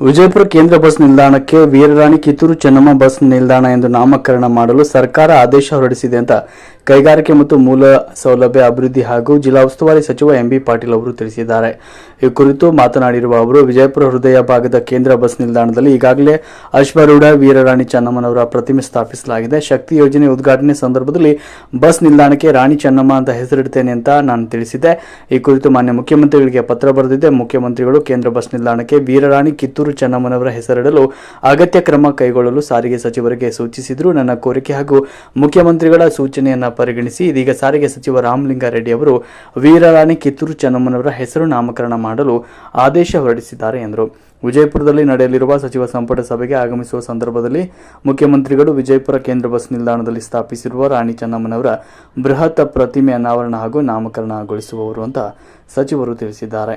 ವಿಜಯಪುರ ಕೇಂದ್ರ ಬಸ್ ನಿಲ್ದಾಣಕ್ಕೆ ವೀರರಾಣಿ ಕಿತ್ತೂರು ಚೆನ್ನಮ್ಮ ಬಸ್ ನಿಲ್ದಾಣ ಎಂದು ನಾಮಕರಣ ಮಾಡಲು ಸರ್ಕಾರ ಆದೇಶ ಹೊರಡಿಸಿದೆ ಅಂತ ಕೈಗಾರಿಕೆ ಮತ್ತು ಮೂಲ ಸೌಲಭ್ಯ ಅಭಿವೃದ್ಧಿ ಹಾಗೂ ಜಿಲ್ಲಾ ಉಸ್ತುವಾರಿ ಸಚಿವ ಎಂಬಿ ಪಾಟೀಲ್ ಅವರು ತಿಳಿಸಿದ್ದಾರೆ. ಈ ಕುರಿತು ಮಾತನಾಡಿರುವ ಅವರು, ವಿಜಯಪುರ ಹೃದಯ ಭಾಗದ ಕೇಂದ್ರ ಬಸ್ ನಿಲ್ದಾಣದಲ್ಲಿ ಈಗಾಗಲೇ ಅಶ್ವಾರೂಢ ವೀರರಾಣಿ ಚೆನ್ನಮ್ಮನವರ ಪ್ರತಿಮೆ ಸ್ಥಾಪಿಸಲಾಗಿದೆ. ಶಕ್ತಿ ಯೋಜನೆ ಉದ್ಘಾಟನೆ ಸಂದರ್ಭದಲ್ಲಿ ಬಸ್ ನಿಲ್ದಾಣಕ್ಕೆ ರಾಣಿ ಚೆನ್ನಮ್ಮ ಅಂತ ಹೆಸರಿಡುತ್ತೇನೆ ಅಂತ ನಾನು ತಿಳಿಸಿದ್ದೆ. ಈ ಕುರಿತು ಮಾನ್ಯ ಮುಖ್ಯಮಂತ್ರಿಗಳಿಗೆ ಪತ್ರ ಬರೆದಿದ್ದೆ. ಮುಖ್ಯಮಂತ್ರಿಗಳು ಕೇಂದ್ರ ಬಸ್ ನಿಲ್ದಾಣಕ್ಕೆ ವೀರರಾಣಿ ಕಿತ್ತೂರು ಚೆನ್ನಮ್ಮನವರ ಹೆಸರಿಡಲು ಅಗತ್ಯ ಕ್ರಮ ಕೈಗೊಳ್ಳಲು ಸಾರಿಗೆ ಸಚಿವರಿಗೆ ಸೂಚಿಸಿದ್ರು. ನನ್ನ ಕೋರಿಕೆ ಹಾಗೂ ಮುಖ್ಯಮಂತ್ರಿಗಳ ಸೂಚನೆಯನ್ನ ಪರಿಗಣಿಸಿ ಇದೀಗ ಸಾರಿಗೆ ಸಚಿವ ರಾಮಲಿಂಗಾರೆಡ್ಡಿ ಅವರು ವೀರರಾಣಿ ಕಿತ್ತೂರು ಚೆನ್ನಮ್ಮನವರ ಹೆಸರು ನಾಮಕರಣ ಮಾಡಲು ಆದೇಶ ಹೊರಡಿಸಿದ್ದಾರೆ ಎಂದರು. ವಿಜಯಪುರದಲ್ಲಿ ನಡೆಯಲಿರುವ ಸಚಿವ ಸಂಪುಟ ಸಭೆಗೆ ಆಗಮಿಸುವ ಸಂದರ್ಭದಲ್ಲಿ ಮುಖ್ಯಮಂತ್ರಿಗಳು ವಿಜಯಪುರ ಕೇಂದ್ರ ಬಸ್ ನಿಲ್ದಾಣದಲ್ಲಿ ಸ್ಥಾಪಿಸಿರುವ ರಾಣಿ ಚೆನ್ನಮ್ಮನವರ ಬೃಹತ್ ಪ್ರತಿಮೆ ಅನಾವರಣ ಹಾಗೂ ನಾಮಕರಣಗೊಳಿಸುವವರು ಅಂತ ಸಚಿವರು ತಿಳಿಸಿದ್ದಾರೆ.